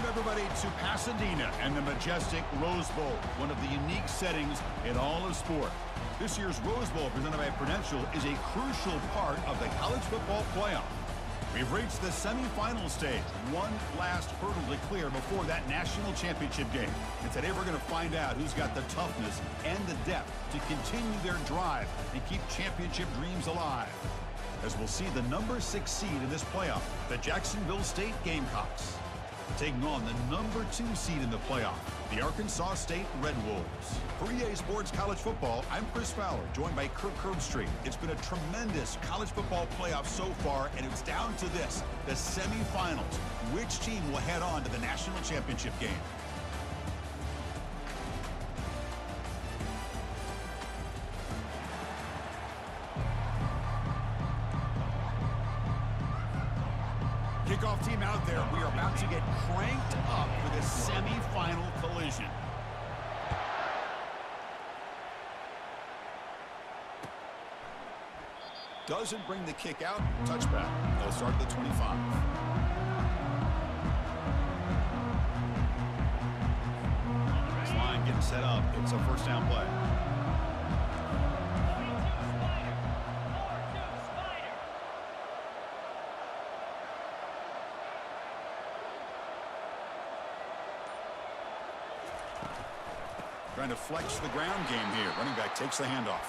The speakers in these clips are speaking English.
everybody, to Pasadena and the majestic Rose Bowl, one of the unique settings in all of sport. This year's Rose Bowl, presented by Prudential, is a crucial part of the college football playoff. We've reached the semifinal stage, one last hurdle to clear before that national championship game. And today we're going to find out who's got the toughness and the depth to continue their drive and keep championship dreams alive. As we'll see the number 6 seed in this playoff, the Jacksonville State Gamecocks, taking on the number 2 seed in the playoff, the Arkansas State Red Wolves. For EA Sports College Football, I'm Chris Fowler, joined by Kirk Herbstreit. It's been a tremendous college football playoff so far, and it's down to this, the semifinals. Which team will head on to the national championship game? Kickoff team out there. We are about to get cranked up for the semifinal collision. Doesn't bring the kick out. Touchback. They'll start at the 25. This line getting set up. It's a first down play. Trying to flex the ground game here. Running back takes the handoff.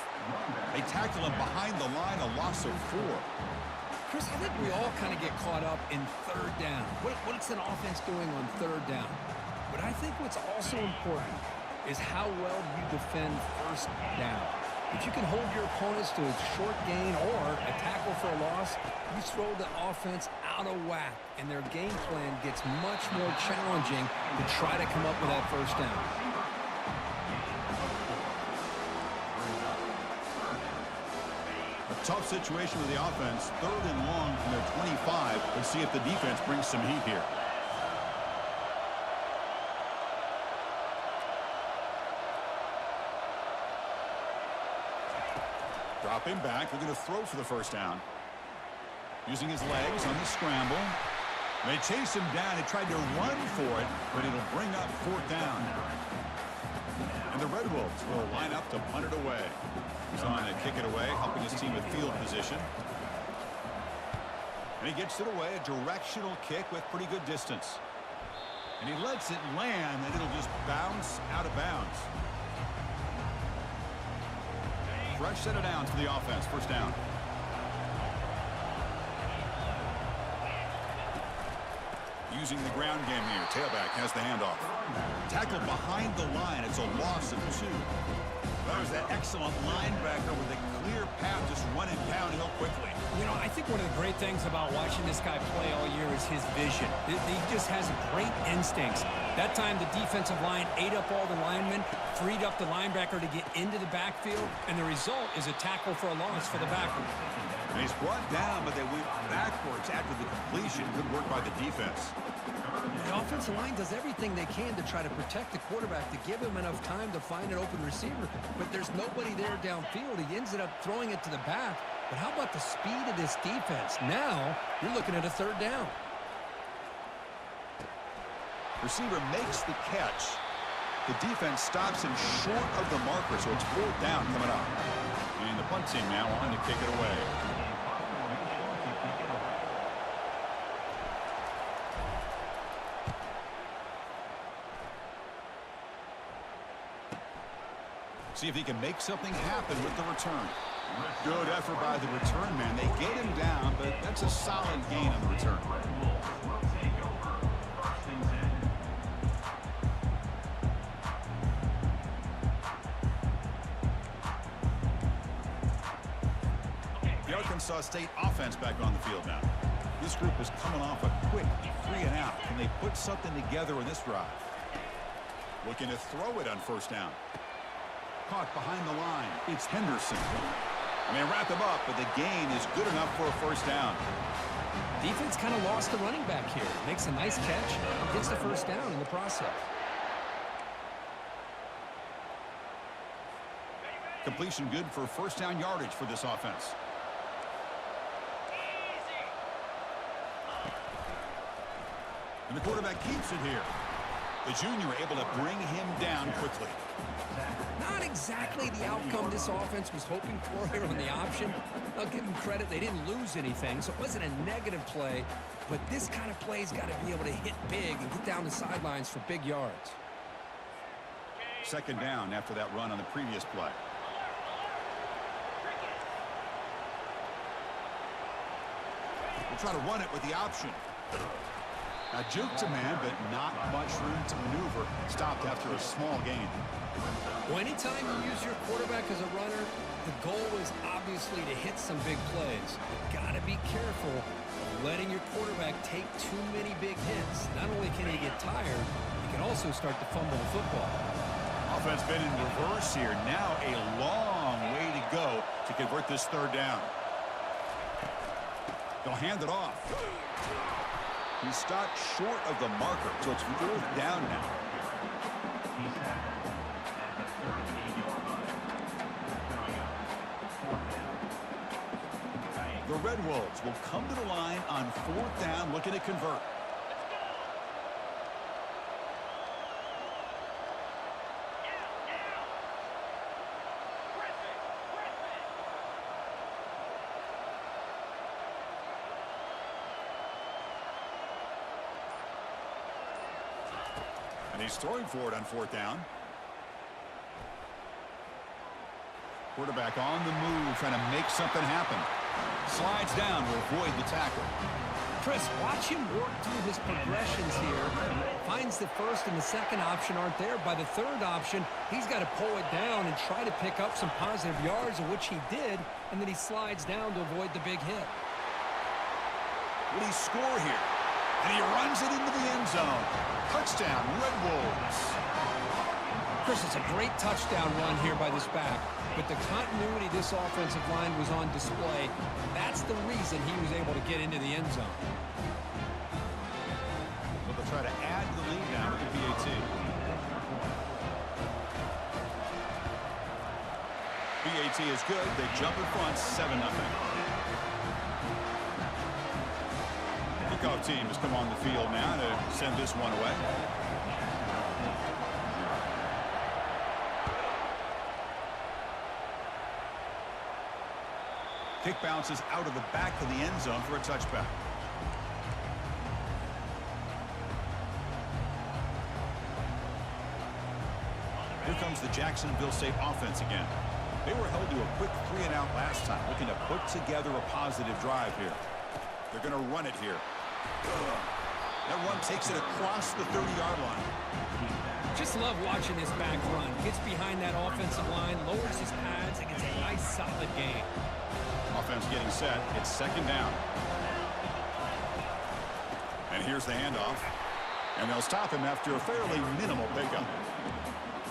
They tackle him behind the line, a loss of 4. Chris, I think we all kind of get caught up in third down. What's an offense doing on third down? But I think what's also important is how well you defend first down. If you can hold your opponents to a short gain or a tackle for a loss, you throw the offense out of whack, and their game plan gets much more challenging to try to come up with that first down. Tough situation with the offense. 3rd and long from their 25. Let's see if the defense brings some heat here. Drop him back. They're going to throw for the first down. Using his legs on the scramble. They chase him down. He tried to run for it, but it'll bring up 4th down. And the Red Wolves will line up to punt it away. He's on to kick it away, helping his team with field position. And he gets it away, a directional kick with pretty good distance. And he lets it land, and it'll just bounce out of bounds. Fresh set of downs for the offense, first down. Using the ground game here. Tailback has the handoff. Tackled behind the line. It's a loss of 2. There's that excellent linebacker with a clear path, just running downhill quickly. You know, I think one of the great things about watching this guy play all year is his vision. He just has great instincts. That time, the defensive line ate up all the linemen, freed up the linebacker to get into the backfield, and the result is a tackle for a loss for the backer. And he's brought down, but they went backwards after the completion. Good work by the defense. The offensive line does everything they can to try to protect the quarterback, to give him enough time to find an open receiver. But there's nobody there downfield. He ends up throwing it to the back. But how about the speed of this defense? Now, you're looking at a 3rd down. Receiver makes the catch. The defense stops him short of the marker, so it's 4th down coming up. And the punt team now on to kick it away. See if he can make something happen with the return. Good effort by the return man. They get him down, but that's a solid gain on the return. The Arkansas State offense back on the field now. This group is coming off a quick 3 and out. Can they put something together in this drive? Looking to throw it on first down. Caught behind the line. It's Henderson. And they wrap him up, but the gain is good enough for a first down. Defense kind of lost the running back here. Makes a nice catch. Gets the first down in the process. Completion good for first down yardage for this offense. And the quarterback keeps it here. The junior able to bring him down quickly. Not exactly the outcome this offense was hoping for here on the option. I'll give them credit. They didn't lose anything, so it wasn't a negative play. But this kind of play's got to be able to hit big and get down the sidelines for big yards. Second down after that run on the previous play. We'll try to run it with the option. Now juke to man, but not much room to maneuver. Stopped after a small gain. Well, anytime you use your quarterback as a runner, the goal is obviously to hit some big plays. You've got to be careful of letting your quarterback take too many big hits. Not only can he get tired, he can also start to fumble the football. Offense been in reverse here. Now a long way to go to convert this third down. They'll hand it off. He stopped short of the marker, so it's fourth down now. The Red Wolves will come to the line on fourth down, looking to convert. And he's throwing for it on fourth down. Quarterback on the move, trying to make something happen. Slides down to avoid the tackle. Chris, watch him work through his progressions here. Finds the first and the second option aren't there. By the third option, he's got to pull it down and try to pick up some positive yards, of which he did, and then he slides down to avoid the big hit. Will he score here? And he runs it into the end zone. Touchdown, Red Wolves. Chris, it's a great touchdown run here by this back, but the continuity of this offensive line was on display. That's the reason he was able to get into the end zone. So they'll try to add the lead now with the PAT. PAT is good. They jump in front, 7-0. Kickoff team has come on the field now to send this one away. Kick bounces out of the back of the end zone for a touchback. Here comes the Jacksonville State offense again. They were held to a quick 3-and-out last time, looking to put together a positive drive here. They're going to run it here. That run takes it across the 30-yard line. Just love watching this back run. Gets behind that offensive line, lowers his pads, and gets a nice solid gain. Offense getting set. It's second down. And here's the handoff. And they'll stop him after a fairly minimal pickup.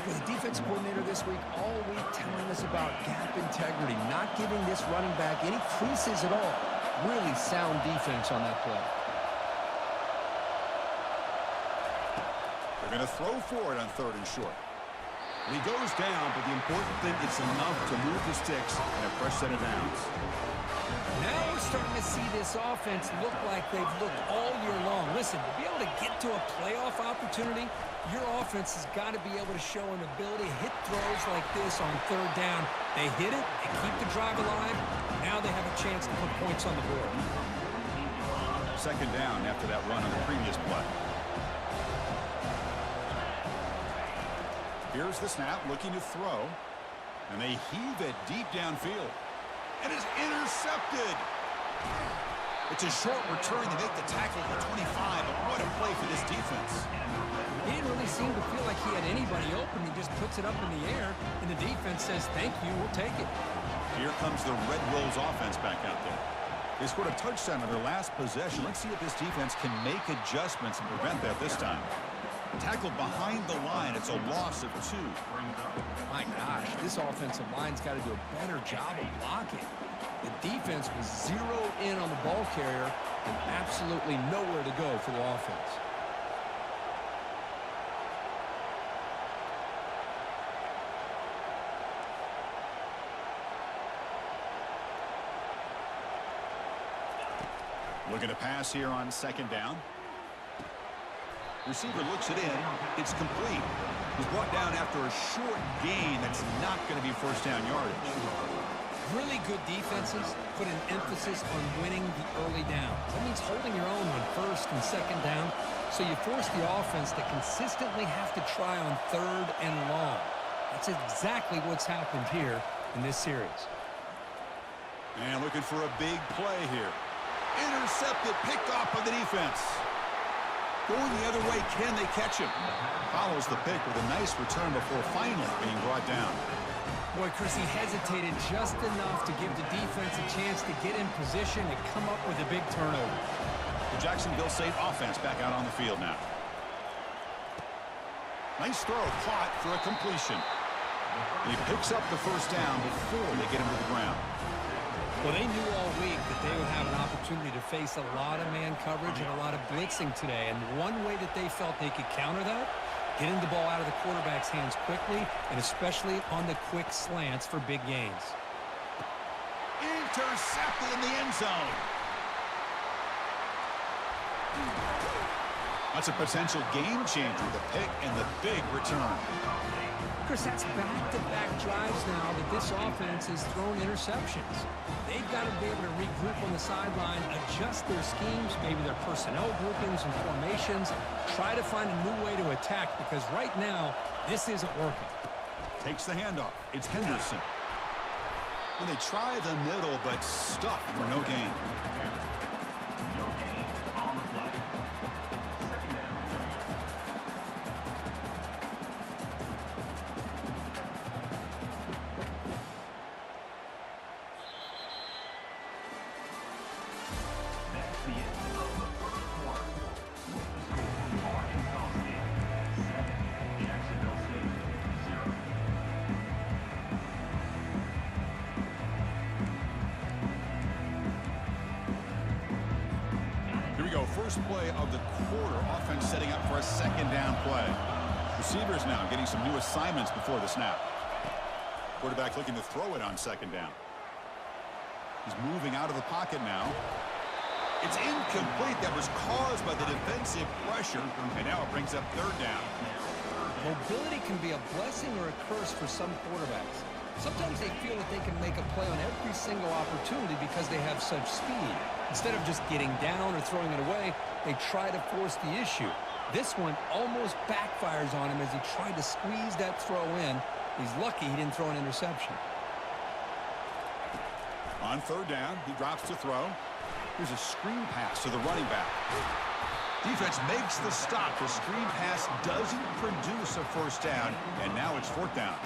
Well, the defense coordinator this week all week telling us about gap integrity, not giving this running back any creases at all. Really sound defense on that play. They're going to throw for it on third and short. And he goes down, but the important thing is enough to move the sticks and a fresh set of downs. Now we're starting to see this offense look like they've looked all year long. Listen, to be able to get to a playoff opportunity, your offense has got to be able to show an ability to hit throws like this on third down. They hit it, they keep the drive alive. Now they have a chance to put points on the board. Second down after that run on the previous play. Here's the snap, looking to throw. And they heave it deep downfield. And it's intercepted. It's a short return to make the tackle at the 25, but what a play for this defense. He didn't really seem to feel like he had anybody open. He just puts it up in the air, and the defense says, thank you, we'll take it. Here comes the Red Wolves offense back out there. They scored a touchdown on their last possession. Let's see if this defense can make adjustments and prevent that this time. Tackled behind the line. It's a loss of 2. My gosh, this offensive line's got to do a better job of blocking. The defense was zeroed in on the ball carrier and absolutely nowhere to go for the offense. Looking to pass here on second down. Receiver looks it in. It's complete. He's brought down after a short gain that's not going to be first down yardage. Really good defenses put an emphasis on winning the early down. That means holding your own on first and second down, so you force the offense to consistently have to try on third and long. That's exactly what's happened here in this series. And looking for a big play here. Intercepted, picked off by the defense. Going the other way, can they catch him? Follows the pick with a nice return before finally being brought down. Boy, Chris, he hesitated just enough to give the defense a chance to get in position and come up with a big turnover. The Jacksonville State offense back out on the field now. Nice throw, caught for a completion. And he picks up the first down before they get him to the ground. Well, they knew all week that they would have an opportunity to face a lot of man coverage and a lot of blitzing today. And one way that they felt they could counter that, getting the ball out of the quarterback's hands quickly, and especially on the quick slants for big gains. Intercepted in the end zone. That's a potential game changer, the pick and the big return. Chris, that's back-to-back drives now that this offense has thrown interceptions. They've got to be able to regroup on the sideline, adjust their schemes, maybe their personnel groupings and formations, try to find a new way to attack, because right now, this isn't working. Takes the handoff. It's Henderson. And they try the middle, but stuck for no gain. First play of the quarter. Offense setting up for a second down play. Receivers now getting some new assignments before the snap. Quarterback looking to throw it on second down. He's moving out of the pocket now. It's incomplete. That was caused by the defensive pressure, and now it brings up third down. Mobility can be a blessing or a curse for some quarterbacks. Sometimes they feel that they can make a play on every single opportunity because they have such speed. Instead of just getting down or throwing it away, they try to force the issue. This one almost backfires on him as he tried to squeeze that throw in. He's lucky he didn't throw an interception. On third down, he drops to throw. Here's a screen pass to the running back. Defense makes the stop. The screen pass doesn't produce a first down, and now it's fourth down.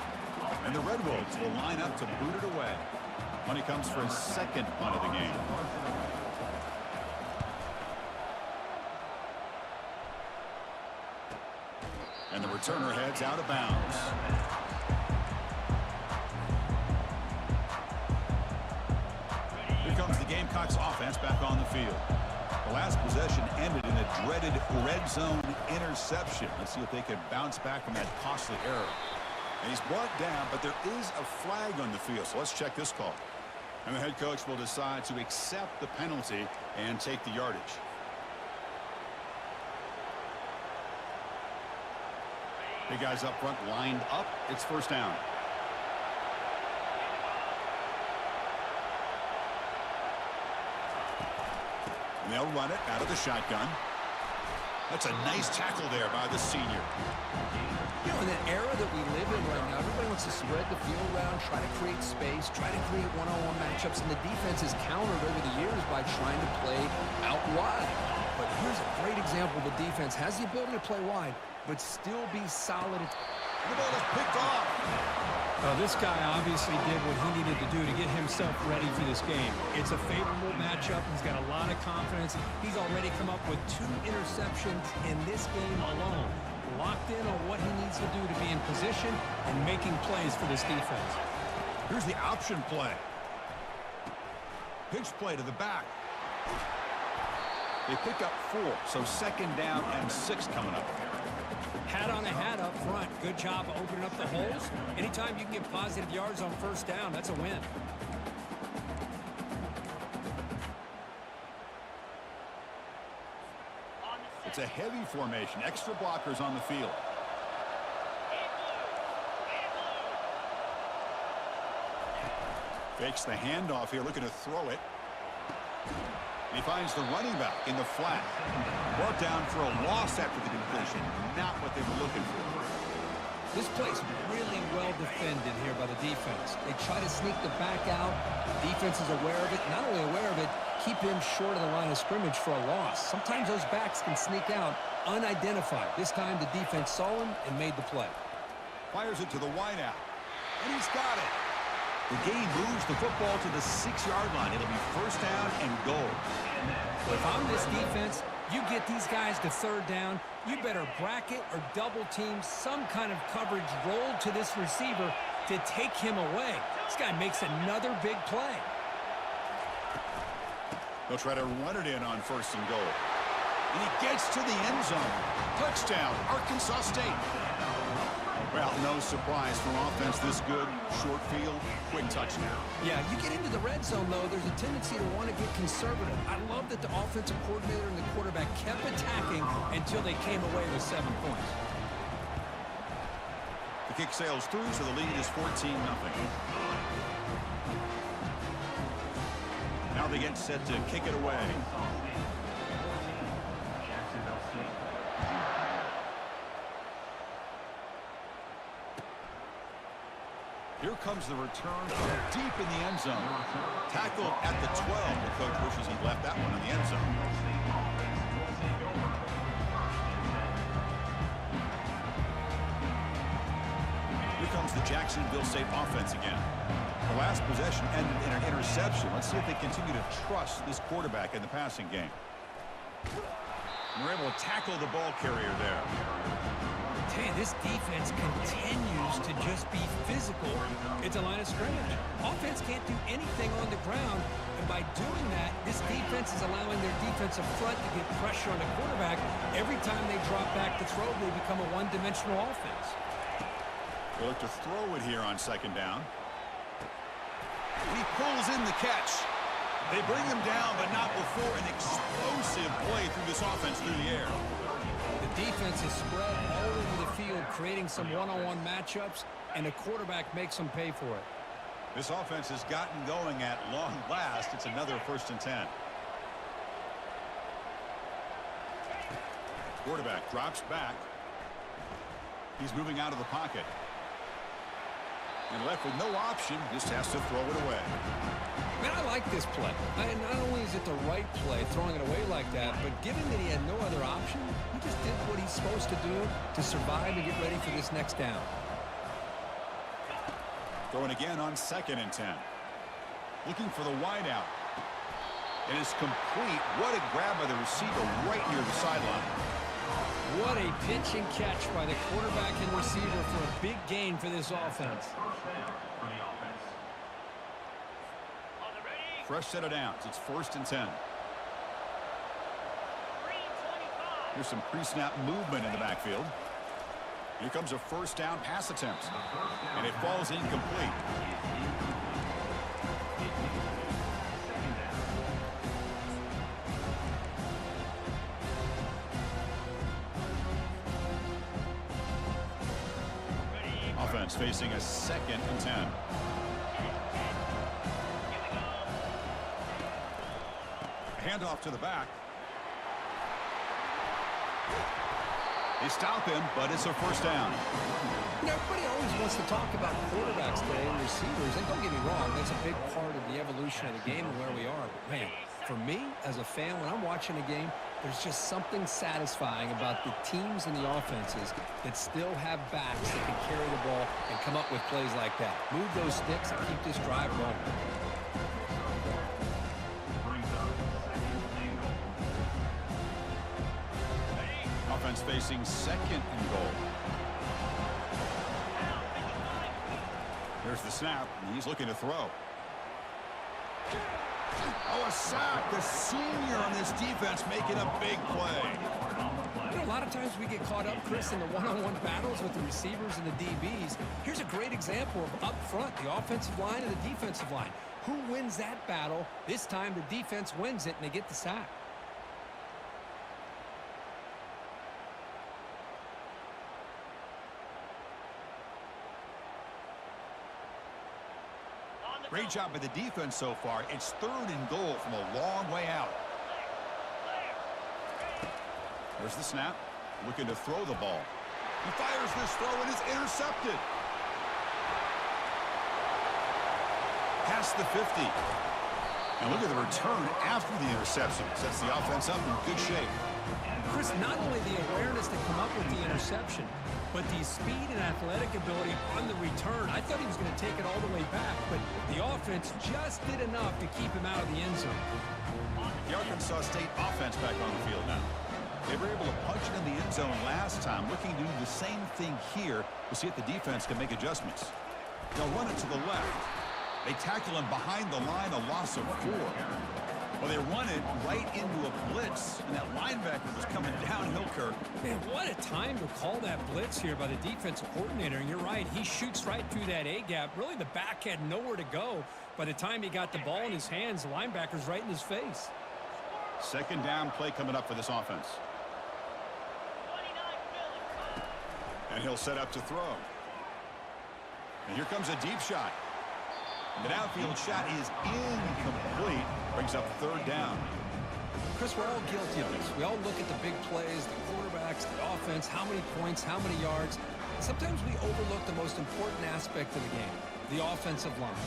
And the Red Wolves will line up to boot it away. Money comes for his second punt of the game. And the returner heads out of bounds. Here comes the Gamecocks offense back on the field. The last possession ended in a dreaded red zone interception. Let's see if they can bounce back from that costly error. And he's brought down, but there is a flag on the field. So let's check this call. And the head coach will decide to accept the penalty and take the yardage. Big guys up front lined up. It's first down. And they'll run it out of the shotgun. That's a nice tackle there by the senior. You know, in the era that we live in right now, everybody wants to spread the field around, try to create space, try to create one-on-one matchups, and the defense is countered over the years by trying to play out wide. But here's a great example. The defense has the ability to play wide, but still be solid. The ball is picked off. This guy obviously did what he needed to do to get himself ready for this game. It's a favorable matchup. He's got a lot of confidence. He's already come up with 2 interceptions in this game alone. Locked in on what he needs to do to be in position and making plays for this defense. Here's the option play. Pitch play to the back. They pick up 4, so second down and 6 coming up. Hat on a hat up front. Good job of opening up the holes. Anytime you can get positive yards on first down, that's a win. It's a heavy formation. Extra blockers on the field. Fakes the handoff here, looking to throw it. He finds the running back in the flat. Brought down for a loss after the completion. Not what they were looking for. This play's really well defended here by the defense. They try to sneak the back out. The defense is aware of it. Not only aware of it, keep him short of the line of scrimmage for a loss. Sometimes those backs can sneak out unidentified. This time the defense saw him and made the play. Fires it to the wideout. And he's got it. The game moves the football to the 6-yard line. It'll be first down and goal. If I'm this defense, you get these guys to third down, you better bracket or double team some kind of coverage rolled to this receiver to take him away. This guy makes another big play. They'll try to run it in on first and goal. And he gets to the end zone. Touchdown, Arkansas State. Well, no surprise from offense this good. Short field, quick touchdown. Yeah, you get into the red zone, though, there's a tendency to want to get conservative. I love that the offensive coordinator and the quarterback kept attacking until they came away with 7 points. The kick sails through, so the lead is 14-0. Now they get set to kick it away. Here comes the return from deep in the end zone. Tackled at the 12. The coach wishes he left that one in the end zone. Here comes the Jacksonville State offense again. The last possession ended in an interception. Let's see if they continue to trust this quarterback in the passing game. And we're able to tackle the ball carrier there. Hey, this defense continues to just be physical at the line of scrimmage. Offense can't do anything on the ground, and by doing that, this defense is allowing their defensive front to get pressure on the quarterback. Every time they drop back to throw, they become a one-dimensional offense. They look to throw it here on second down. He pulls in the catch. They bring him down, but not before an explosive play through this offense through the air. The defense is spread all over the field, creating some one-on-one matchups, and the quarterback makes them pay for it. This offense has gotten going at long last. It's another 1st and 10. Quarterback drops back. He's moving out of the pocket. And left with no option, just has to throw it away. Man, I like this play. Not only is it the right play, throwing it away like that, but given that he had no other option, he just did what he's supposed to do to survive and get ready for this next down. Throwing again on 2nd and 10. Looking for the wideout. And it's complete. What a grab by the receiver right near the sideline. What a pitch and catch by the quarterback and receiver for a big gain for this offense. Fresh set of downs. It's 1st and 10. Here's some pre-snap movement in the backfield. Here comes a first down pass attempt. And it falls incomplete. Offense facing a 2nd and 10. Handoff to the back. They stop him, but it's a first down. You know, everybody always wants to talk about quarterbacks today and receivers, and don't get me wrong, that's a big part of the evolution of the game and where we are. But, man, for me, as a fan, when I'm watching a game, there's just something satisfying about the teams and the offenses that still have backs that can carry the ball and come up with plays like that. Move those sticks and keep this drive going. Offense facing 2nd and goal. There's the snap, and he's looking to throw. Oh, a sack. The senior on this defense making a big play. You know, a lot of times we get caught up, Chris, in the one-on-one battles with the receivers and the DBs. Here's a great example of up front, the offensive line and the defensive line. Who wins that battle? This time the defense wins it, and they get the sack. Great job by the defense so far. It's 3rd and goal from a long way out. There's the snap. Looking to throw the ball. He fires this throw and is intercepted. Past the 50. And look at the return after the interception. Sets the offense up in good shape. Chris, not only the awareness to come up with the interception, but the speed and athletic ability on the return. I thought he was going to take it all the way back, but the offense just did enough to keep him out of the end zone. The Arkansas State offense back on the field now. They were able to punch it in the end zone last time, looking to do the same thing here to see if the defense can make adjustments. They'll run it to the left. They tackle him behind the line, a loss of 4. Well, they run it right into a blitz, and that linebacker was coming downhill, Kirk. Man, what a time to call that blitz here by the defensive coordinator. And you're right, he shoots right through that A-gap. Really, the back had nowhere to go. By the time he got the ball in his hands, the linebacker's right in his face. 2nd down play coming up for this offense. And he'll set up to throw. And here comes a deep shot. The downfield shot is incomplete. Brings up 3rd down. Chris, we're all guilty of this. We all look at the big plays, the quarterbacks, the offense, how many points, how many yards. Sometimes we overlook the most important aspect of the game, the offensive line.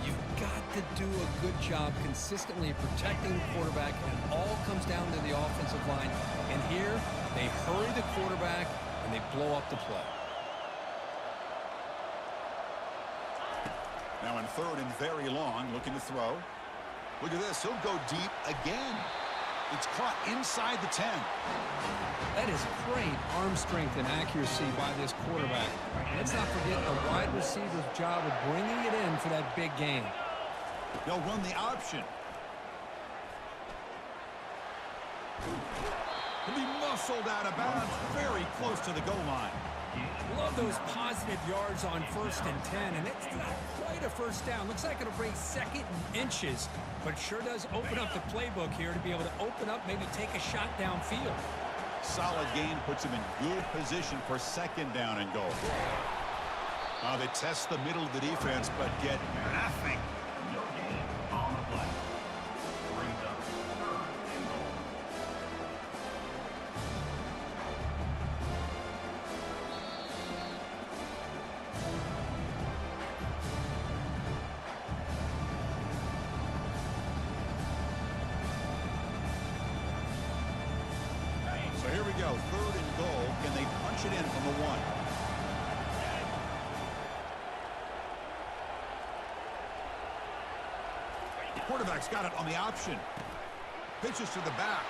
You've got to do a good job consistently protecting the quarterback, and it all comes down to the offensive line. And here, they hurry the quarterback, and they blow up the play. Now in 3rd and very long, looking to throw. Look at this. He'll go deep again. It's caught inside the 10. That is great arm strength and accuracy by this quarterback. Let's not forget the wide receiver's job of bringing it in for that big game. They'll run the option. He'll be muscled out of bounds very close to the goal line. Love those positive yards on 1st and 10, and it's not quite a first down. Looks like it'll bring 2nd and inches, but it sure does open up the playbook here to be able to open up, maybe take a shot downfield. Solid gain puts him in good position for 2nd down and goal. They test the middle of the defense, but get nothing. So here we go, 3rd and goal. Can they punch it in from the 1? The quarterback's got it on the option. Pitches to the back.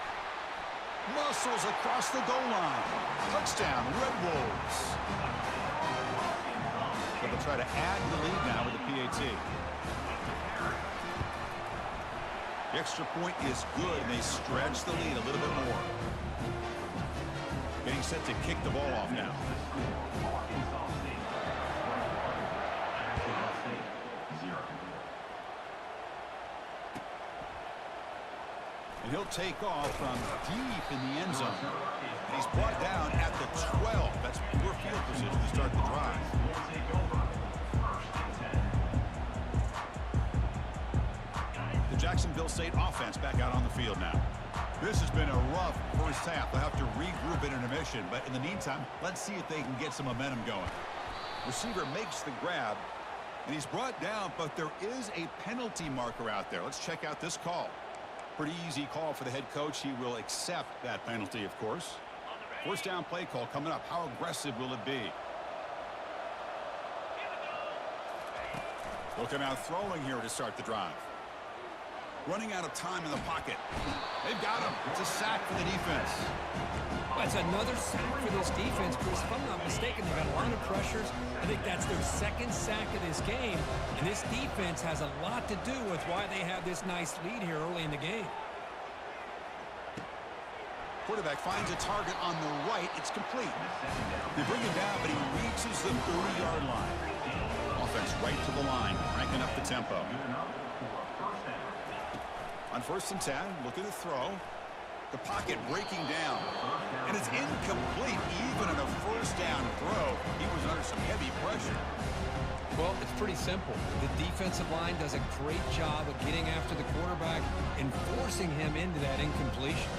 Muscles across the goal line. Touchdown, Red Wolves. So they'll try to add to the lead now with the PAT. The extra point is good, and they stretch the lead a little bit more. Getting set to kick the ball off now. And he'll take off from deep in the end zone. And he's brought down at the 12. That's poor field position to start the drive. The Jacksonville State offense back out on the field now. This has been a rough first half. They'll have to regroup in intermission, but in the meantime, let's see if they can get some momentum going. Receiver makes the grab, and he's brought down, but there is a penalty marker out there. Let's check out this call. Pretty easy call for the head coach. He will accept that penalty, of course. 1st down play call coming up. How aggressive will it be? Looking out throwing here to start the drive. Running out of time in the pocket. They've got him. It's a sack for the defense. That's another sack for this defense, Chris. If I'm not mistaken, they've got a lot of pressures. I think that's their 2nd sack of this game. And this defense has a lot to do with why they have this nice lead here early in the game. Quarterback finds a target on the right. It's complete. They bring him down, but he reaches the 30-yard line. Offense right to the line, cranking up the tempo. On 1st and 10, looking to throw. The pocket breaking down. And it's incomplete. Even in a first down throw, he was under some heavy pressure. Well, it's pretty simple. The defensive line does a great job of getting after the quarterback and forcing him into that incompletion.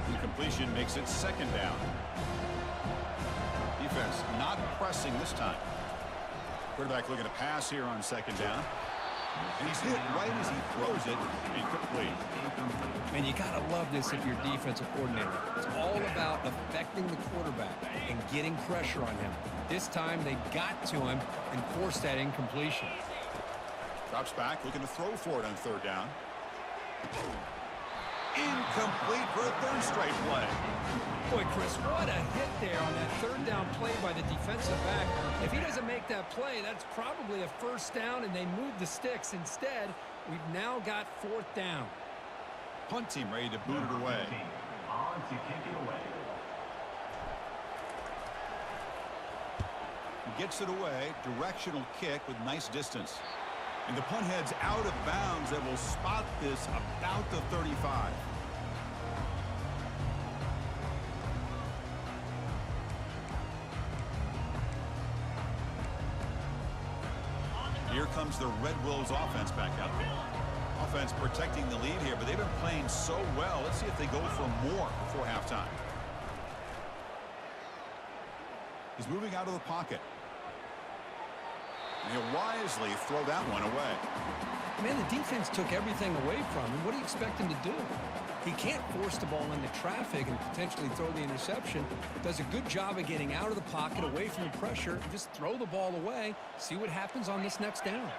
Incompletion makes it second down. Defense not pressing this time. Quarterback looking to pass here on second down. And he's hit right as he throws it. Incomplete. Man, you got to love this if you're a defensive coordinator. It's all about affecting the quarterback and getting pressure on him. This time they got to him and forced that incompletion. Drops back, looking to throw for it on third down. Incomplete for a third straight play. Boy, Chris, what a hit there on that third down play by the defensive back. If he doesn't make that play, that's probably a first down, and they move the sticks. Instead, we've now got fourth down. Punt team ready to boot it away. On to kick it away. Gets it away. Directional kick with nice distance. And the punt heads out of bounds. That will spot this about the 35. Here comes the Red Wolves offense back out there. Offense protecting the lead here, but they've been playing so well. Let's see if they go for more before halftime. He's moving out of the pocket. And he'll wisely throw that one away. Man, the defense took everything away from him. What do you expect him to do? He can't force the ball into traffic and potentially throw the interception. Does a good job of getting out of the pocket, away from the pressure, and just throw the ball away. See what happens on this next down.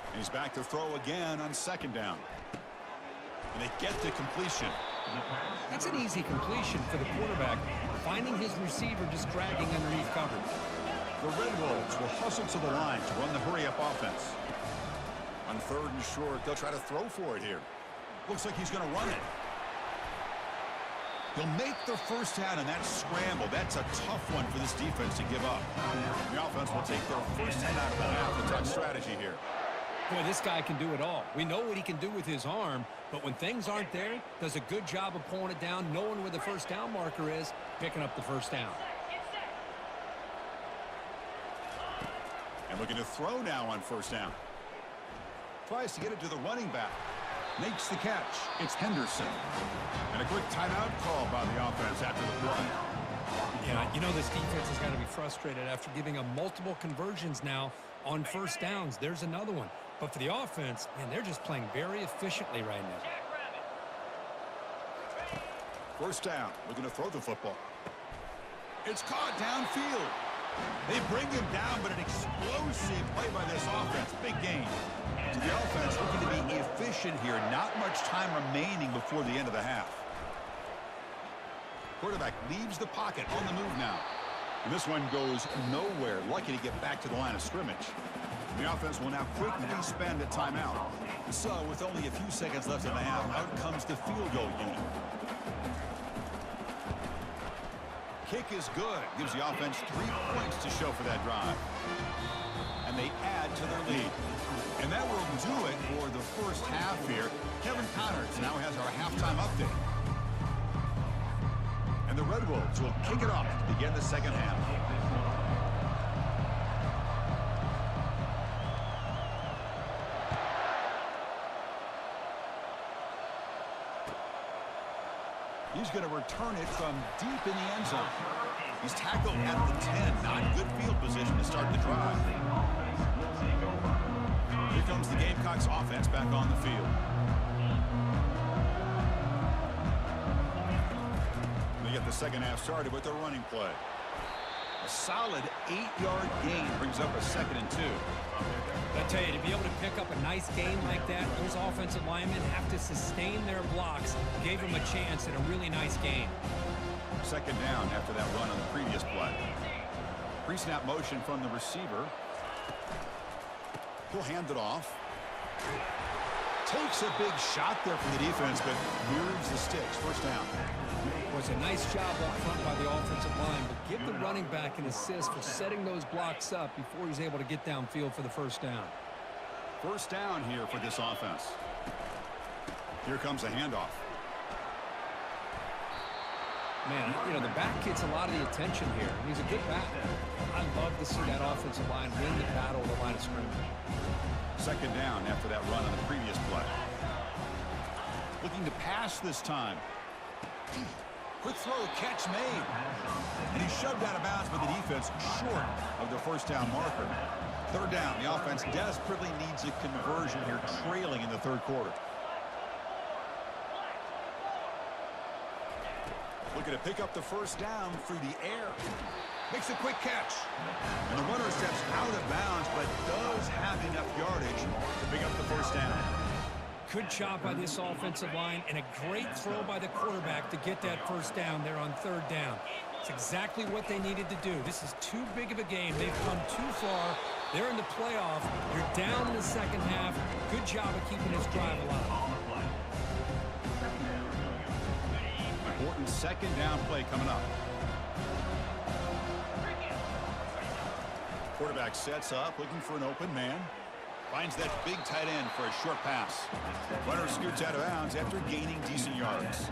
And he's back to throw again on second down. And they get the completion. That's an easy completion for the quarterback, finding his receiver just dragging underneath coverage. The Red Wolves will hustle to the line to run the hurry-up offense. On third and short, they'll try to throw for it here. Looks like he's going to run it. He'll make the first down in that scramble. That's a tough one for this defense to give up. The offense will take their first down out of the half. The tough strategy here. Boy, this guy can do it all. We know what he can do with his arm, but when things aren't there, does a good job of pulling it down, knowing where the first down marker is, picking up the first down. And looking to throw now on first down. Tries to get it to the running back. Makes the catch. It's Henderson. And a quick timeout call by the offense after the play. Yeah, you know this defense has got to be frustrated after giving them multiple conversions now on first downs. There's another one. But for the offense, man, they're just playing very efficiently right now. First down. Looking to throw the football. It's caught downfield. They bring him down, but an explosive play by this offense. Big gain. So the offense looking to be efficient here. Not much time remaining before the end of the half. Quarterback leaves the pocket on the move now. And this one goes nowhere. Lucky to get back to the line of scrimmage. The offense will now quickly spend a timeout. So with only a few seconds left in the half, out comes the field goal unit. Kick is good. Gives the offense 3 points to show for that drive. And they add to their lead. And that will do it for the first half here. Kevin Connors now has our halftime update. And the Red Wolves will kick it off to begin the second half. He's going to return it from deep in the end zone. He's tackled at the 10. Not good field position to start the drive. Here comes the Gamecocks offense back on the field. They get the second half started with their running play. A solid 8-yard gain brings up a 2nd and 2. I tell you, to be able to pick up a nice game like that, those offensive linemen have to sustain their blocks. Gave them a chance at a really nice game. Second down after that run on the previous play. Pre-snap motion from the receiver. He'll hand it off. Takes a big shot there from the defense, but moves the sticks. First down. Was a nice job up front by the offensive line, but give the running back an assist for setting those blocks up before he's able to get downfield for the first down. First down here for this offense. Here comes a handoff. Man, you know, the back gets a lot of the attention here. He's a good back. I'd love to see that offensive line win the battle of the line of scrimmage. Second down after that run on the previous play. Looking to pass this time. Quick throw, catch made. And he's shoved out of bounds by the defense short of the first down marker. Third down, the offense desperately needs a conversion here, trailing in the third quarter. Looking to pick up the first down through the air. Makes a quick catch. And the runner steps out of bounds, but does have enough yardage to pick up the first down. Good job by this offensive line and a great throw by the quarterback to get that first down there on third down. It's exactly what they needed to do. This is too big of a game. They've come too far. They're in the playoff. You're down in the second half. Good job of keeping this drive alive. Important second down play coming up. Quarterback sets up, looking for an open man. Finds that big tight end for a short pass. Runner scoots out of bounds after gaining decent yards.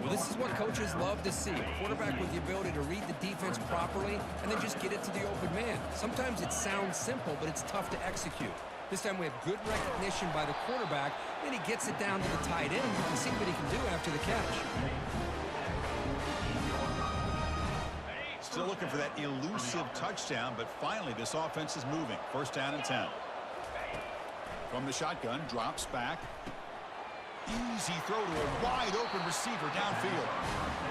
Well, this is what coaches love to see. A quarterback with the ability to read the defense properly and then just get it to the open man. Sometimes it sounds simple, but it's tough to execute. This time we have good recognition by the quarterback, and he gets it down to the tight end. You can see what he can do after the catch. Still looking for that elusive touchdown, but finally this offense is moving. First down and 10. From the shotgun, drops back. Easy throw to a wide-open receiver downfield.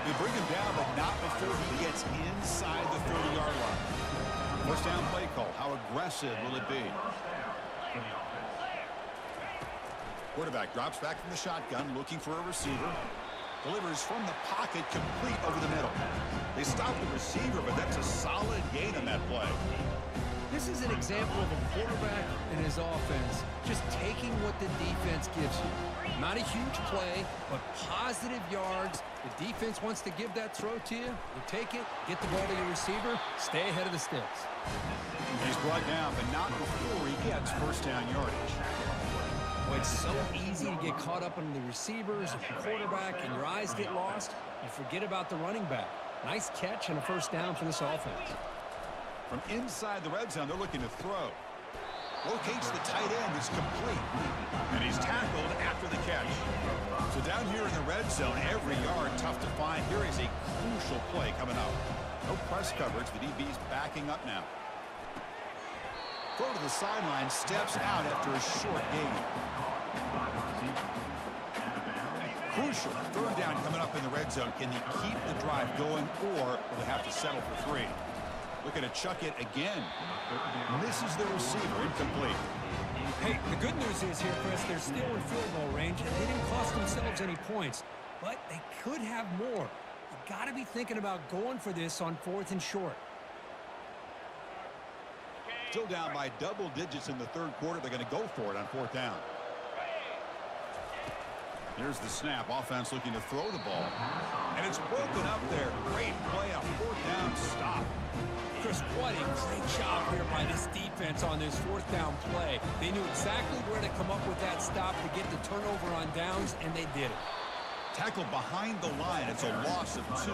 They bring him down, but not before he gets inside the 30-yard line. First down play call. How aggressive will it be? Quarterback drops back from the shotgun, looking for a receiver. Delivers from the pocket, complete over the middle. They stop the receiver, but that's a solid gain on that play. This is an example of a quarterback and his offense just taking what the defense gives you. Not a huge play, but positive yards. The defense wants to give that throw to you. You take it, get the ball to your receiver, stay ahead of the sticks. He's brought down, but not before he gets first down yardage. Well, it's so easy to get caught up on the receivers, the quarterback, and your eyes get lost. You forget about the running back. Nice catch and a first down for this offense. From inside the red zone, they're looking to throw. Locates the tight end. It's complete. And he's tackled after the catch. So down here in the red zone, every yard tough to find. Here is a crucial play coming up. No press coverage. The DB's backing up now. Throw to the sideline, steps out after a short gain. Crucial. Third down coming up in the red zone. Can they keep the drive going, or will they have to settle for 3? Looking to chuck it again. Misses the receiver, incomplete. Hey, the good news is here, Chris, they're still in field goal range, and they didn't cost themselves any points. But they could have more. You got to be thinking about going for this on 4th and short. Still down by double digits in the third quarter. They're going to go for it on 4th down. Here's the snap. Offense looking to throw the ball. And it's broken up there. Great play. A 4th down stop. Chris, what a great job here by this defense on this 4th down play. They knew exactly where to come up with that stop to get the turnover on downs, and they did it. Tackled behind the line. It's a loss of 2.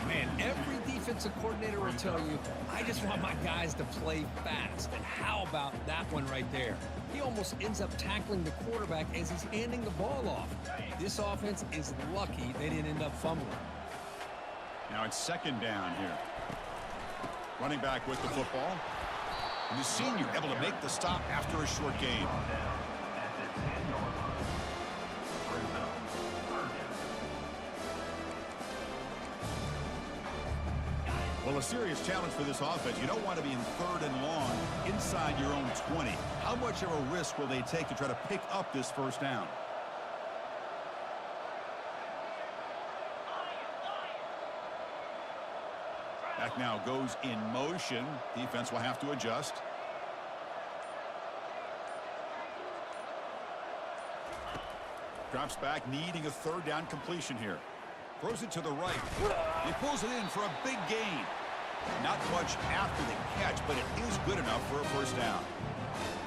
Man, every defensive coordinator will tell you, I just want my guys to play fast. And how about that one right there? He almost ends up tackling the quarterback as he's handing the ball off. This offense is lucky they didn't end up fumbling. Now it's second down here. Running back with the football. And the senior able to make the stop after a short gain. Well, a serious challenge for this offense. You don't want to be in 3rd and long inside your own 20. How much of a risk will they take to try to pick up this first down? Back now goes in motion. Defense will have to adjust. Drops back, needing a 3rd down completion here. Throws it to the right. He pulls it in for a big gain. Not much after the catch, but it is good enough for a first down.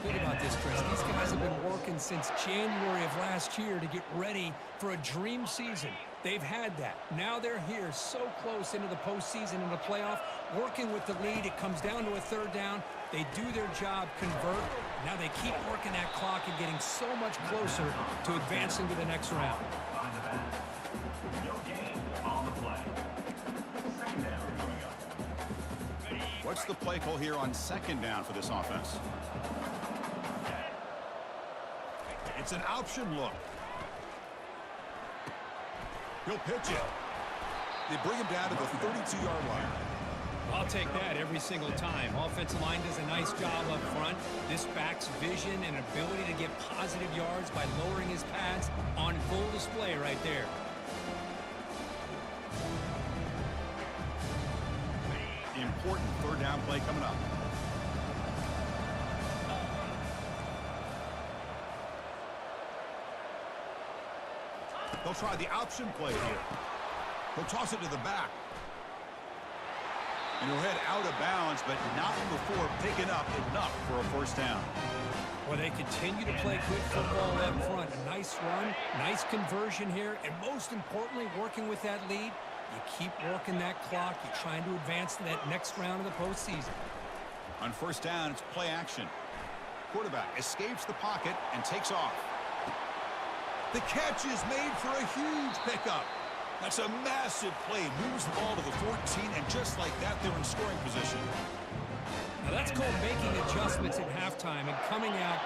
Think about this, Chris. These guys have been working since January of last year to get ready for a dream season. They've had that. Now they're here so close into the postseason and the playoff, working with the lead. It comes down to a third down. They do their job, convert. Now they keep working that clock and getting so much closer to advancing to the next round. Behind the back. No gain on the play. Second down coming up. What's the play call here on second down for this offense? It's an option look. He'll pitch it. They bring him down to the 32-yard line. I'll take that every single time. Offensive line does a nice job up front. This back's vision and ability to get positive yards by lowering his pads on full display right there. The important third down play coming up. They'll try the option play here. He'll toss it to the back. And he'll head out of bounds, but not before picking up enough for a first down. Well, they continue to play good football up front. A nice run, nice conversion here, and most importantly, working with that lead, you keep working that clock. You're trying to advance to that next round of the postseason. On first down, it's play action. Quarterback escapes the pocket and takes off. The catch is made for a huge pickup. That's a massive play. Moves the ball to the 14, and just like that, they're in scoring position. Now that's called making adjustments at halftime and coming out,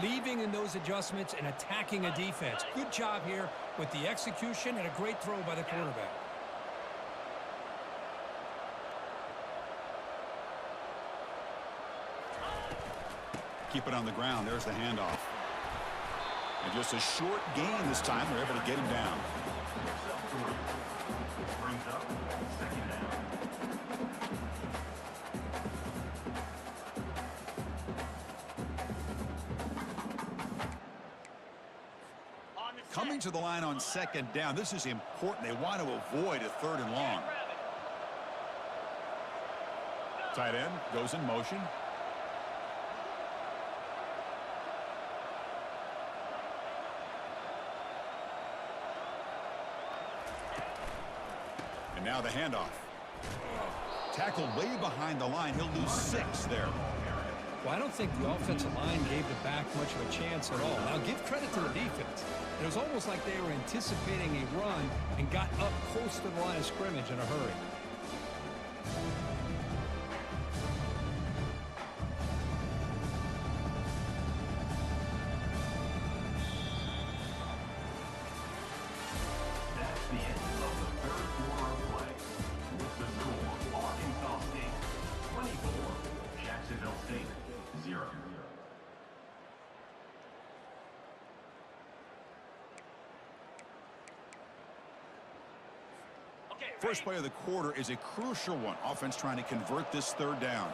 believing in those adjustments and attacking a defense. Good job here with the execution and a great throw by the quarterback. Keep it on the ground. There's the handoff. And just a short gain this time. They're able to get him down. Brings up second down. Coming to the line on second down. This is important. They want to avoid a third and long. Tight end goes in motion. And now the handoff. Tackled way behind the line. He'll lose 6 there. Well, I don't think the offensive line gave the back much of a chance at all. Now, give credit to the defense. It was almost like they were anticipating a run and got up close to the line of scrimmage in a hurry. That's the end of the third quarter of play. The score, Arkansas State 24, Jacksonville State 0. First play of the quarter is a crucial one. Offense trying to convert this third down.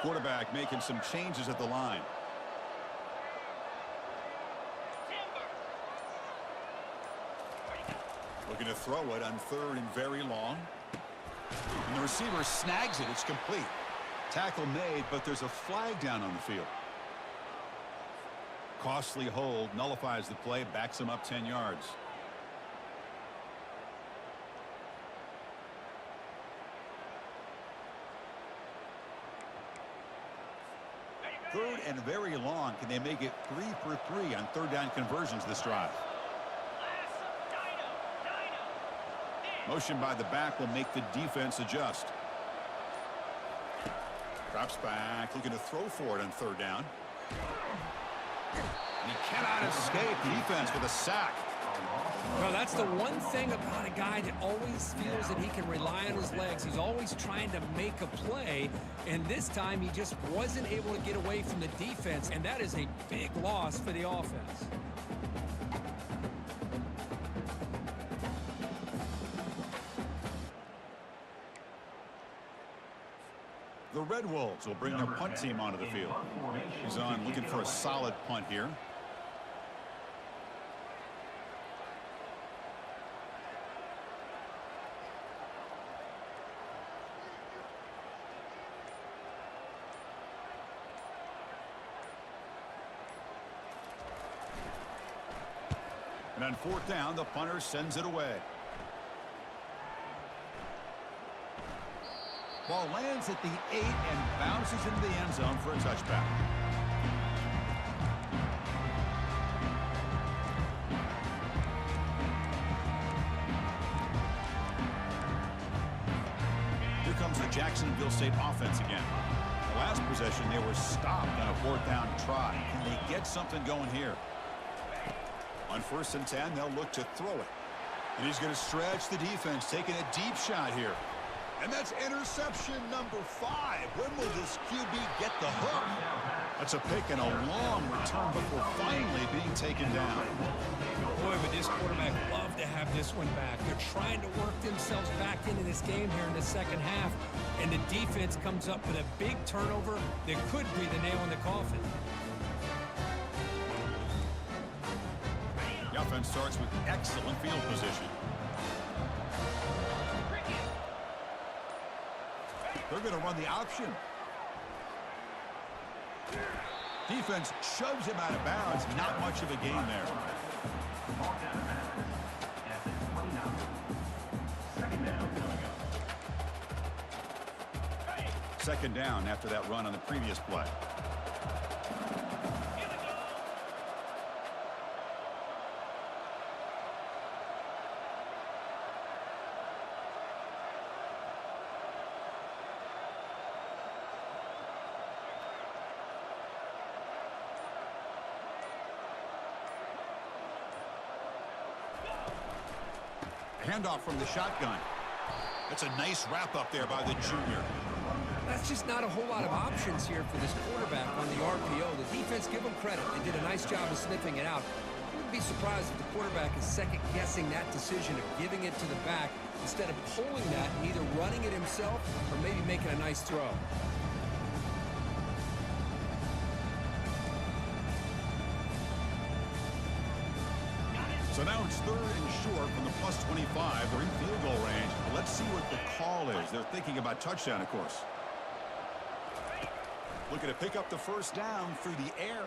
Quarterback making some changes at the line. Looking to throw it on third and very long. And the receiver snags it. It's complete. Tackle made, but there's a flag down on the field. Costly hold nullifies the play, backs him up 10 yards. Third and very long. Can they make it 3 for 3 on third down conversions this drive? Motion by the back will make the defense adjust. Drops back, looking to throw for it on third down. And he cannot escape. Defense with a sack. No, that's the one thing about a guy that always feels that he can rely on his legs. He's always trying to make a play, and this time he just wasn't able to get away from the defense, and that is a big loss for the offense. The Red Wolves will bring their punt team onto the field. He's on looking for a solid punt here. And on fourth down, the punter sends it away. Ball lands at the 8 and bounces into the end zone for a touchback. Here comes the Jacksonville State offense again. The last possession, they were stopped on a fourth down try. Can they get something going here? On 1st and 10, they'll look to throw it. And he's going to stretch the defense, taking a deep shot here. And that's interception number 5. When will this QB get the hook? That's a pick and a long return before finally being taken down. Boy, would this quarterback love to have this one back. They're trying to work themselves back into this game here in the second half. And the defense comes up with a big turnover that could be the nail in the coffin. The offense starts with excellent field position. They're going to run the option. Defense shoves him out of bounds. Not much of a gain there. Second down after that run on the previous play. Handoff from the shotgun. That's a nice wrap up there by the junior. That's just not a whole lot of options here for this quarterback on the RPO. The defense, give them credit. They did a nice job of sniffing it out. I wouldn't be surprised if the quarterback is second-guessing that decision of giving it to the back instead of pulling that and either running it himself or maybe making a nice throw. So now it's 3rd and short from the plus 25. They're in field goal range. Let's see what the call is. They're thinking about touchdown, of course. Looking to pick up the first down through the air.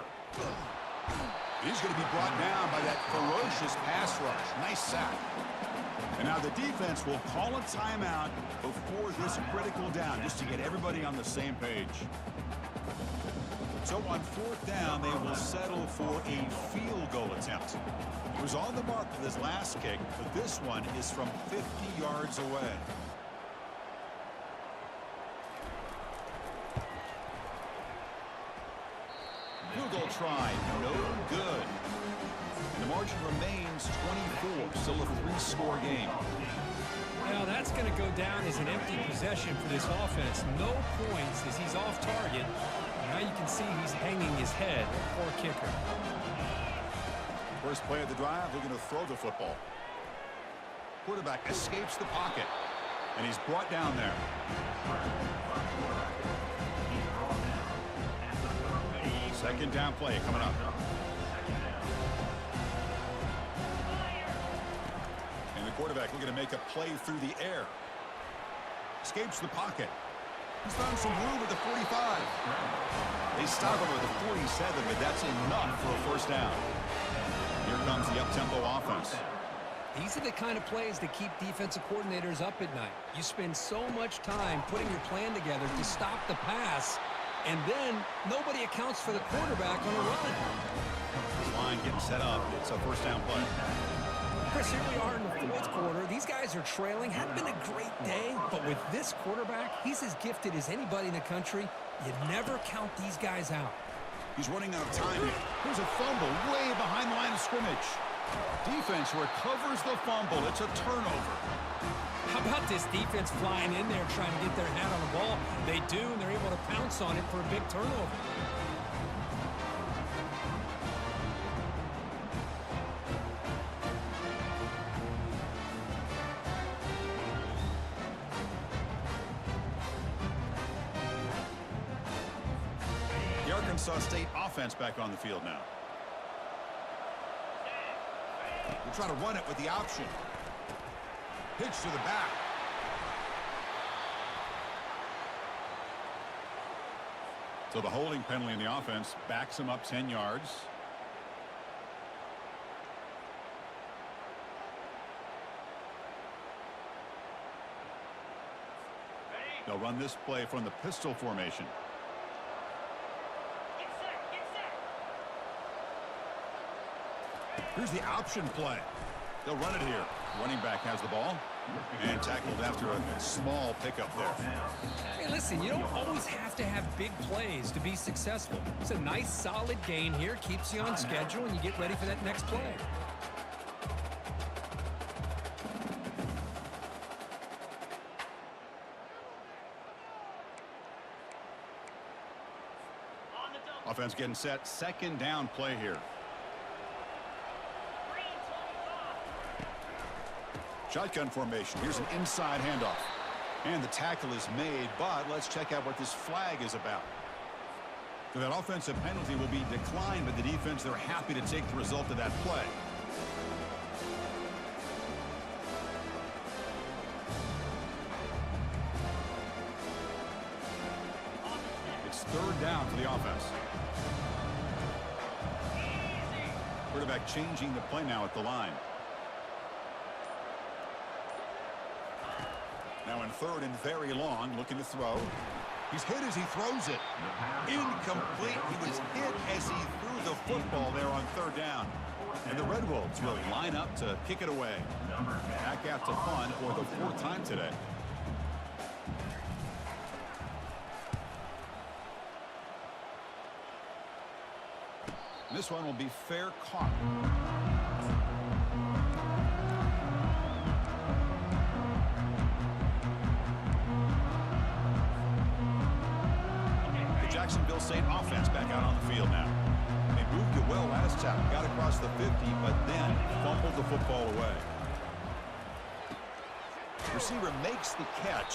He's going to be brought down by that ferocious pass rush. Nice sack. And now the defense will call a timeout before this critical down, just to get everybody on the same page. So on 4th down, they will settle for a field goal attempt. He was on the mark with his last kick, but this one is from 50 yards away. Field goal try, no good. And the margin remains 24, still a 3-score game. Now that's going to go down as an empty possession for this offense. No points as he's off target. Now you can see he's hanging his head. Poor kicker. First play of the drive, they're going to throw the football. Quarterback escapes the pocket, and he's brought down there. Second down play coming up. And the quarterback looking to make a play through the air. Escapes the pocket. He's found some room at the 45. They stop him at the 47, but that's enough for a first down. Here comes the up-tempo offense. These are the kind of plays that keep defensive coordinators up at night. You spend so much time putting your plan together to stop the pass, and then nobody accounts for the quarterback on a run. This line getting set up. It's a first down play. Chris, here we are in the 4th quarter. These guys are trailing. Hadn't been a great day, but with this quarterback, he's as gifted as anybody in the country. You never count these guys out. He's running out of time here. Here's a fumble way behind the line of scrimmage. Defense recovers the fumble. It's a turnover. How about this defense flying in there trying to get their hand on the ball? They do, and they're able to pounce on it for a big turnover. The Arkansas State offense back on the field now. We'll try to run it with the option. Pitch to the back. So the holding penalty in the offense backs him up 10 yards. They'll run this play from the pistol formation. Here's the option play. They'll run it here. Running back has the ball and tackled after a small pickup there. Hey, listen, you don't always have to have big plays to be successful. It's a nice, solid gain here. Keeps you on schedule, and you get ready for that next play. Offense getting set. Second down play here. Shotgun formation. Here's an inside handoff. And the tackle is made, but let's check out what this flag is about. So that offensive penalty will be declined by the defense. They're happy to take the result of that play. It's third down for the offense. Quarterback changing the play now at the line. Now in third and very long, looking to throw. He's hit as he throws it. Incomplete. He was hit as he threw the football there on third down. And the Red Wolves will line up to kick it away. Back out to punt for the fourth time today. This one will be fair caught. Jacksonville State offense back out on the field now. They moved it well last time, got across the 50, but then fumbled the football away. Receiver makes the catch.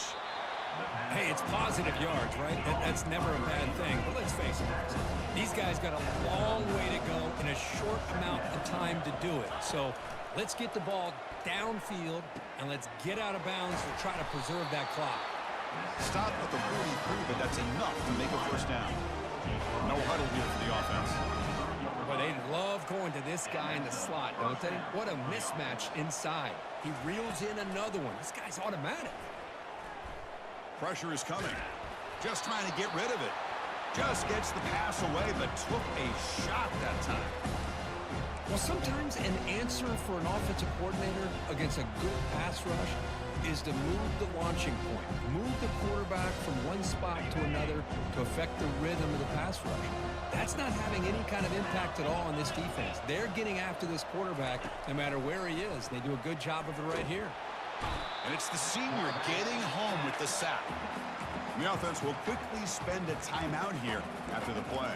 Hey, it's positive yards, right? That's never a bad thing. But let's face it, these guys got a long way to go in a short amount of time to do it. So let's get the ball downfield, and let's get out of bounds to try to preserve that clock. Stop at the 43, but that's enough to make a first down. No huddle here for the offense. But they love going to this guy in the slot, don't they? What a mismatch inside. He reels in another one. This guy's automatic. Pressure is coming. Just trying to get rid of it. Just gets the pass away, but took a shot that time. Well, sometimes an answer for an offensive coordinator against a good pass rush is to move the launching point, move the quarterback from one spot to another to affect the rhythm of the pass rush. That's not having any kind of impact at all on this defense. They're getting after this quarterback no matter where he is. They do a good job of it right here. And it's the senior getting home with the sack. The offense will quickly spend a timeout here after the play.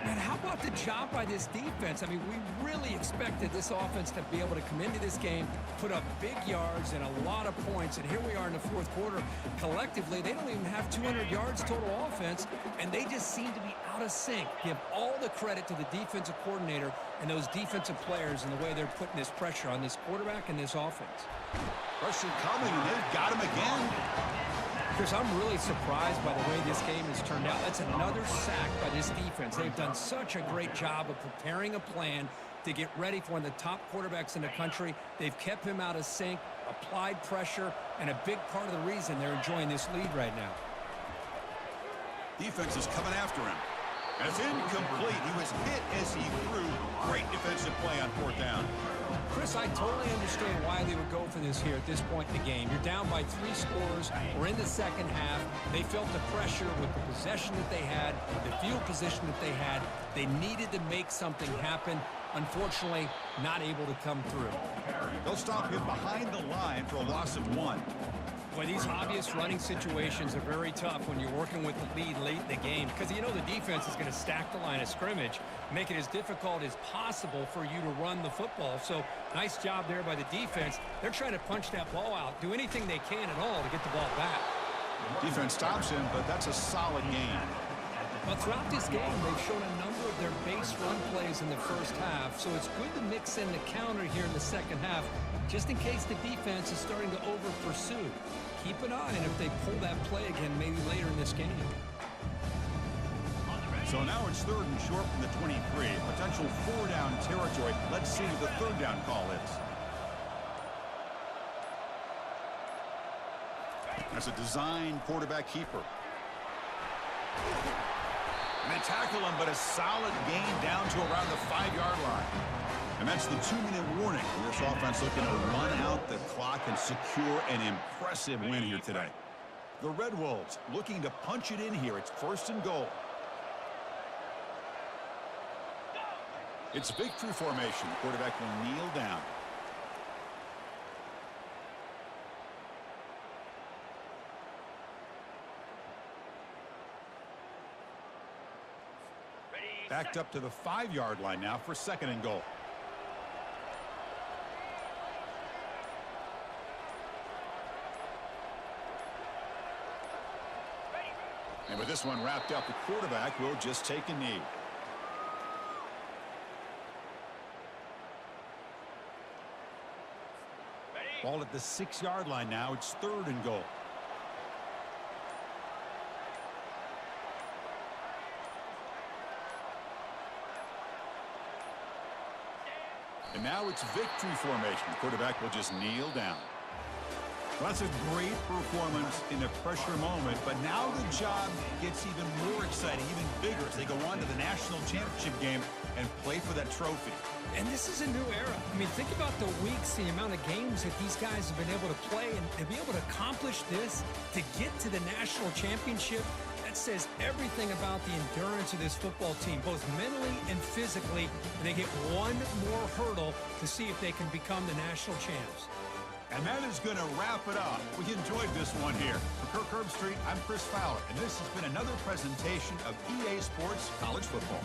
And how about the job by this defense? I mean, we really expected this offense to be able to come into this game, put up big yards and a lot of points, and here we are in the fourth quarter. Collectively, they don't even have 200 yards total offense, and they just seem to be out of sync. Give all the credit to the defensive coordinator and those defensive players and the way they're putting this pressure on this quarterback and this offense. Pressure coming, and they've got him again. Chris, I'm really surprised by the way this game has turned out. That's another sack by this defense. They've done such a great job of preparing a plan to get ready for one of the top quarterbacks in the country. They've kept him out of sync, applied pressure, and a big part of the reason they're enjoying this lead right now. Defense is coming after him. That's incomplete. He was hit as he threw. Great defensive play on fourth down. Chris, I totally understand why they would go for this here at this point in the game. You're down by 3 scores. We're in the second half. They felt the pressure with the possession that they had, the field position that they had. They needed to make something happen. Unfortunately, not able to come through. They'll stop him behind the line for a loss of 1. Boy, these obvious running situations are very tough when you're working with the lead late in the game because you know the defense is going to stack the line of scrimmage, make it as difficult as possible for you to run the football. So nice job there by the defense. They're trying to punch that ball out, do anything they can at all to get the ball back. Defense stops him, but that's a solid gain. But throughout this game, they've shown a number of their base run plays in the first half, so it's good to mix in the counter here in the second half, just in case the defense is starting to over-pursue. Keep an eye on if they pull that play again maybe later in this game. So now it's third and short from the 23. Potential 4-down territory. Let's see what the third down call is. That's a design quarterback keeper. And they tackle him, but a solid gain down to around the 5-yard line. And that's the 2-minute warning. This offense looking to run out the clock and secure an impressive win here today. The Red Wolves looking to punch it in here. It's 1st and goal. It's victory formation. The quarterback will kneel down. Backed up to the 5-yard line now for 2nd and goal. And with this one wrapped up, the quarterback will just take a knee. Ball at the 6-yard line now. It's 3rd and goal. And now it's victory formation. The quarterback will just kneel down. Well, that's a great performance in a pressure moment, but now the job gets even more exciting, even bigger as they go on to the national championship game and play for that trophy. And this is a new era. I mean, think about the weeks, the amount of games that these guys have been able to play, and to be able to accomplish this, to get to the national championship, that says everything about the endurance of this football team, both mentally and physically. And they get one more hurdle to see if they can become the national champs. And that is going to wrap it up. We enjoyed this one here. For Kirk Herbstreit, I'm Chris Fowler, and this has been another presentation of EA Sports College Football.